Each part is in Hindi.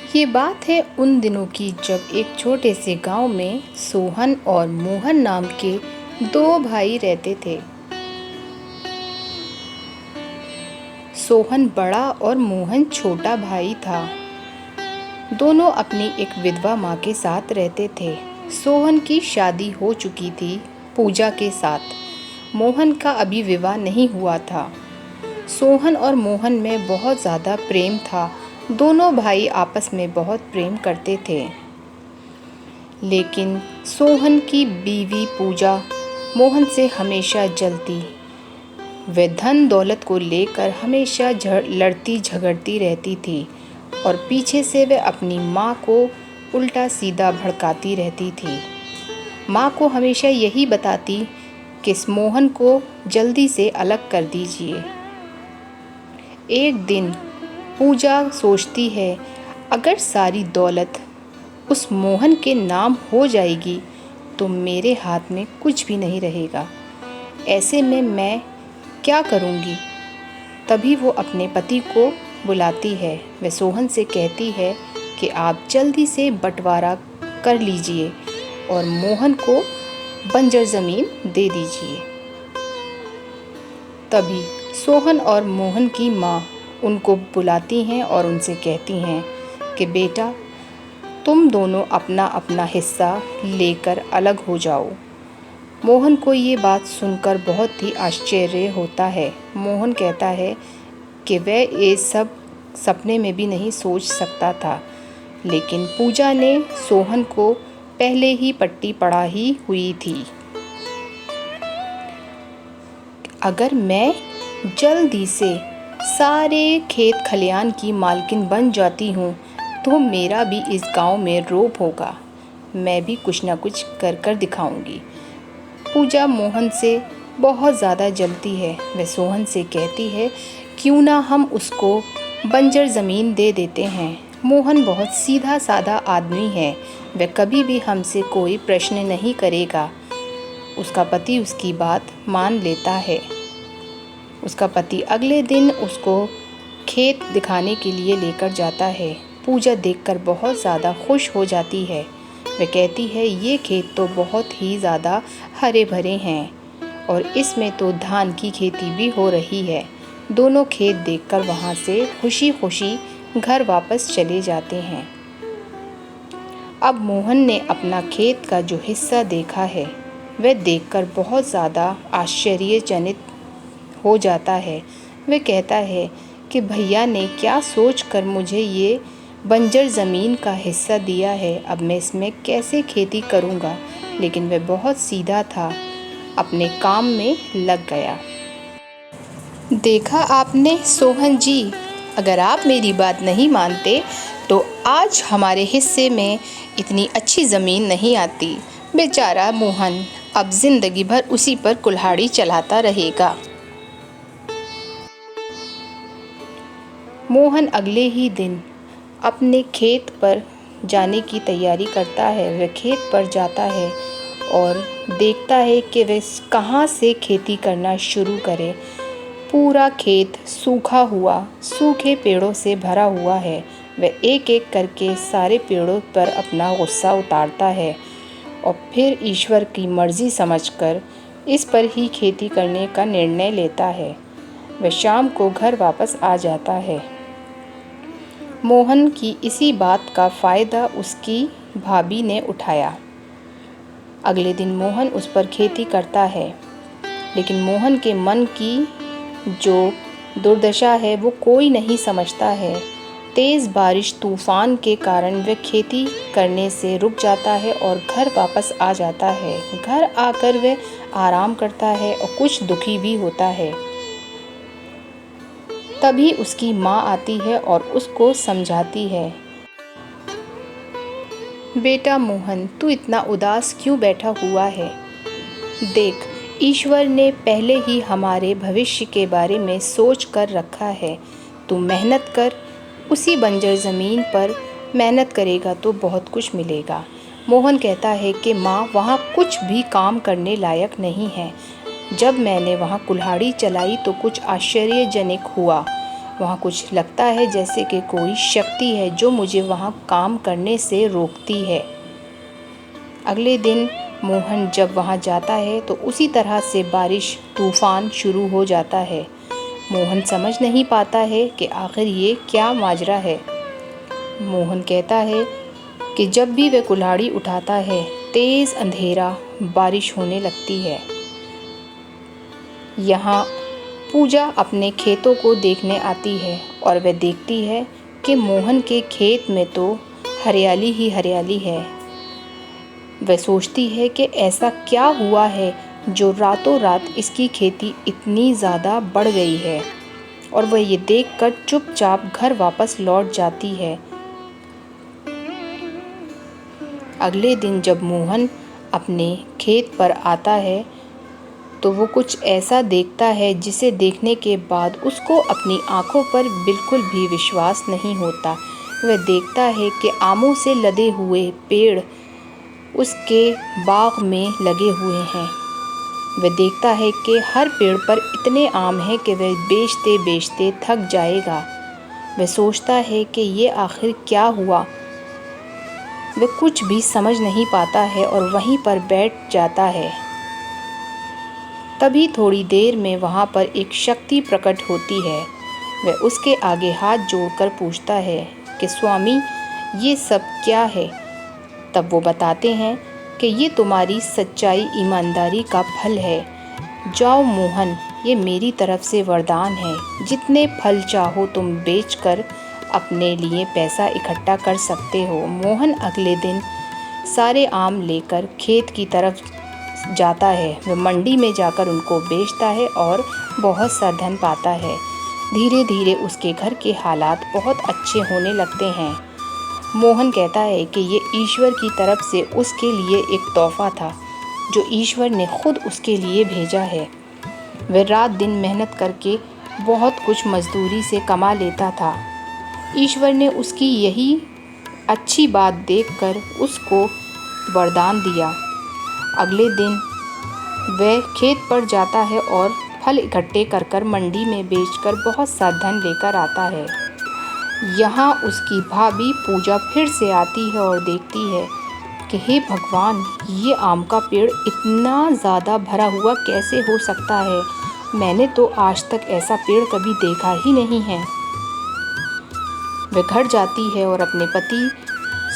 ये बात है उन दिनों की जब एक छोटे से गांव में सोहन और मोहन नाम के दो भाई रहते थे। सोहन बड़ा और मोहन छोटा भाई था। दोनों अपनी एक विधवा माँ के साथ रहते थे। सोहन की शादी हो चुकी थी पूजा के साथ। मोहन का अभी विवाह नहीं हुआ था। सोहन और मोहन में बहुत ज़्यादा प्रेम था। दोनों भाई आपस में बहुत प्रेम करते थे। लेकिन सोहन की बीवी पूजा मोहन से हमेशा जलती। वह धन दौलत को लेकर हमेशा लड़ती झगड़ती रहती थी और पीछे से वह अपनी माँ को उल्टा सीधा भड़काती रहती थी। माँ को हमेशा यही बताती कि इस मोहन को जल्दी से अलग कर दीजिए। एक दिन पूजा सोचती है, अगर सारी दौलत उस मोहन के नाम हो जाएगी तो मेरे हाथ में कुछ भी नहीं रहेगा। ऐसे में मैं क्या करूँगी? तभी वो अपने पति को बुलाती है। वह सोहन से कहती है कि आप जल्दी से बंटवारा कर लीजिए और मोहन को बंजर ज़मीन दे दीजिए। तभी सोहन और मोहन की माँ उनको बुलाती हैं और उनसे कहती हैं कि बेटा, तुम दोनों अपना अपना हिस्सा लेकर अलग हो जाओ। मोहन को ये बात सुनकर बहुत ही आश्चर्य होता है। मोहन कहता है कि वह ये सब सपने में भी नहीं सोच सकता था, लेकिन पूजा ने सोहन को पहले ही पट्टी पढ़ा ही हुई थी। अगर मैं जल्दी से सारे खेत खलियान की मालकिन बन जाती हूँ तो मेरा भी इस गांव में रौब होगा। मैं भी कुछ ना कुछ कर कर दिखाऊंगी। पूजा मोहन से बहुत ज़्यादा जलती है। वह सोहन से कहती है, क्यों ना हम उसको बंजर ज़मीन दे देते हैं। मोहन बहुत सीधा साधा आदमी है। वह कभी भी हमसे कोई प्रश्न नहीं करेगा। उसका पति उसकी बात मान लेता है। उसका पति अगले दिन उसको खेत दिखाने के लिए लेकर जाता है। पूजा देखकर बहुत ज़्यादा खुश हो जाती है। वह कहती है, ये खेत तो बहुत ही ज़्यादा हरे भरे हैं और इसमें तो धान की खेती भी हो रही है। दोनों खेत देखकर वहाँ से खुशी खुशी घर वापस चले जाते हैं। अब मोहन ने अपना खेत का जो हिस्सा देखा है, वह देखकर बहुत ज़्यादा आश्चर्यचकित हो जाता है। वह कहता है कि भैया ने क्या सोचकर मुझे ये बंजर ज़मीन का हिस्सा दिया है। अब मैं इसमें कैसे खेती करूँगा। लेकिन वह बहुत सीधा था, अपने काम में लग गया। देखा आपने सोहन जी, अगर आप मेरी बात नहीं मानते तो आज हमारे हिस्से में इतनी अच्छी ज़मीन नहीं आती। बेचारा मोहन अब ज़िंदगी भर उसी पर कुल्हाड़ी चलाता रहेगा। मोहन अगले ही दिन अपने खेत पर जाने की तैयारी करता है। वह खेत पर जाता है और देखता है कि वह कहाँ से खेती करना शुरू करे। पूरा खेत सूखा हुआ, सूखे पेड़ों से भरा हुआ है। वह एक एक करके सारे पेड़ों पर अपना गुस्सा उतारता है और फिर ईश्वर की मर्ज़ी समझकर इस पर ही खेती करने का निर्णय लेता है। वह शाम को घर वापस आ जाता है। मोहन की इसी बात का फ़ायदा उसकी भाभी ने उठाया। अगले दिन मोहन उस पर खेती करता है, लेकिन मोहन के मन की जो दुर्दशा है वो कोई नहीं समझता है। तेज़ बारिश तूफ़ान के कारण वह खेती करने से रुक जाता है और घर वापस आ जाता है। घर आकर वह आराम करता है और कुछ दुखी भी होता है। तभी उसकी माँ आती है और उसको समझाती है, बेटा मोहन, तू इतना उदास क्यों बैठा हुआ है? देख, ईश्वर ने पहले ही हमारे भविष्य के बारे में सोच कर रखा है। तू मेहनत कर, उसी बंजर ज़मीन पर मेहनत करेगा तो बहुत कुछ मिलेगा। मोहन कहता है कि माँ, वहाँ कुछ भी काम करने लायक नहीं है। जब मैंने वहाँ कुल्हाड़ी चलाई तो कुछ आश्चर्यजनक हुआ। वहाँ कुछ लगता है जैसे कि कोई शक्ति है जो मुझे वहाँ काम करने से रोकती है। अगले दिन मोहन जब वहाँ जाता है तो उसी तरह से बारिश तूफान शुरू हो जाता है। मोहन समझ नहीं पाता है कि आखिर ये क्या माजरा है। मोहन कहता है कि जब भी वह कुल्हाड़ी उठाता है तेज़ अंधेरा बारिश होने लगती है। यहाँ पूजा अपने खेतों को देखने आती है और वह देखती है कि मोहन के खेत में तो हरियाली ही हरियाली है। वह सोचती है कि ऐसा क्या हुआ है जो रातों रात इसकी खेती इतनी ज़्यादा बढ़ गई है, और वह ये देखकर चुपचाप घर वापस लौट जाती है। अगले दिन जब मोहन अपने खेत पर आता है तो वो कुछ ऐसा देखता है जिसे देखने के बाद उसको अपनी आंखों पर बिल्कुल भी विश्वास नहीं होता। वह देखता है कि आमों से लदे हुए पेड़ उसके बाग में लगे हुए हैं। वह देखता है कि हर पेड़ पर इतने आम हैं कि वह बेचते बेचते थक जाएगा। वह सोचता है कि ये आखिर क्या हुआ। वह कुछ भी समझ नहीं पाता है और वहीं पर बैठ जाता है। तभी थोड़ी देर में वहाँ पर एक शक्ति प्रकट होती है। वह उसके आगे हाथ जोड़कर पूछता है कि स्वामी, ये सब क्या है? तब वो बताते हैं कि ये तुम्हारी सच्चाई ईमानदारी का फल है। जाओ मोहन, ये मेरी तरफ से वरदान है। जितने फल चाहो तुम बेचकर अपने लिए पैसा इकट्ठा कर सकते हो। मोहन अगले दिन सारे आम लेकर खेत की तरफ जाता है। वह मंडी में जाकर उनको बेचता है और बहुत सा धन पाता है। धीरे धीरे उसके घर के हालात बहुत अच्छे होने लगते हैं। मोहन कहता है कि ये ईश्वर की तरफ से उसके लिए एक तोहफा था जो ईश्वर ने खुद उसके लिए भेजा है। वह रात दिन मेहनत करके बहुत कुछ मजदूरी से कमा लेता था। ईश्वर ने उसकी यही अच्छी बात देखकर उसको वरदान दिया। अगले दिन वह खेत पर जाता है और फल इकट्ठे कर मंडी में बेचकर बहुत सा धन लेकर आता है। यहाँ उसकी भाभी पूजा फिर से आती है और देखती है कि हे भगवान, ये आम का पेड़ इतना ज़्यादा भरा हुआ कैसे हो सकता है? मैंने तो आज तक ऐसा पेड़ कभी देखा ही नहीं है। वह घर जाती है और अपने पति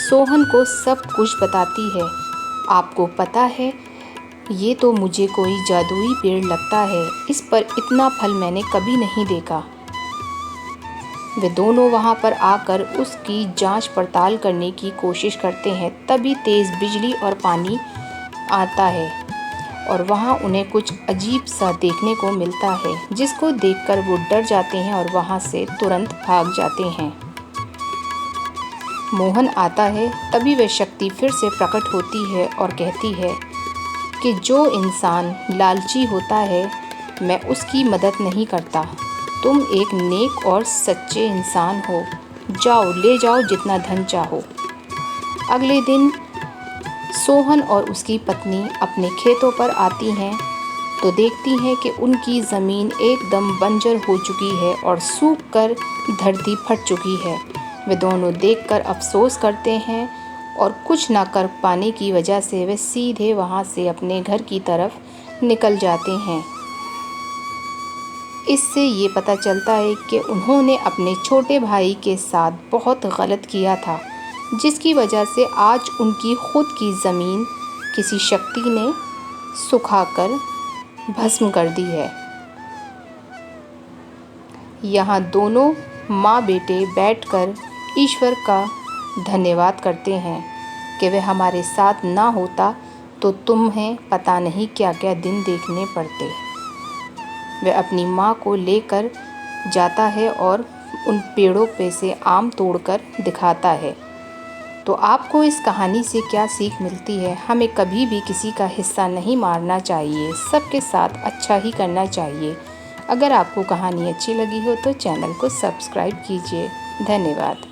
सोहन को सब कुछ बताती है। आपको पता है, ये तो मुझे कोई जादुई पेड़ लगता है। इस पर इतना फल मैंने कभी नहीं देखा। वे दोनों वहाँ पर आकर उसकी जांच पड़ताल करने की कोशिश करते हैं। तभी तेज़ बिजली और पानी आता है और वहाँ उन्हें कुछ अजीब सा देखने को मिलता है, जिसको देखकर वो डर जाते हैं और वहाँ से तुरंत भाग जाते हैं। मोहन आता है तभी वह शक्ति फिर से प्रकट होती है और कहती है कि जो इंसान लालची होता है मैं उसकी मदद नहीं करता। तुम एक नेक और सच्चे इंसान हो। जाओ, ले जाओ जितना धन चाहो। अगले दिन सोहन और उसकी पत्नी अपने खेतों पर आती हैं तो देखती हैं कि उनकी ज़मीन एकदम बंजर हो चुकी है और सूख कर धरती फट चुकी है। वे दोनों देखकर अफसोस करते हैं और कुछ ना कर पाने की वजह से वे सीधे वहाँ से अपने घर की तरफ निकल जाते हैं। इससे ये पता चलता है कि उन्होंने अपने छोटे भाई के साथ बहुत गलत किया था, जिसकी वजह से आज उनकी खुद की ज़मीन किसी शक्ति ने सुखाकर भस्म कर दी है। यहाँ दोनों माँ बेटे बैठकर ईश्वर का धन्यवाद करते हैं कि वह हमारे साथ ना होता तो तुम्हें पता नहीं क्या क्या दिन देखने पड़ते। वह अपनी माँ को लेकर जाता है और उन पेड़ों पे से आम तोड़कर दिखाता है। तो आपको इस कहानी से क्या सीख मिलती है? हमें कभी भी किसी का हिस्सा नहीं मारना चाहिए, सबके साथ अच्छा ही करना चाहिए। अगर आपको कहानी अच्छी लगी हो तो चैनल को सब्सक्राइब कीजिए। धन्यवाद।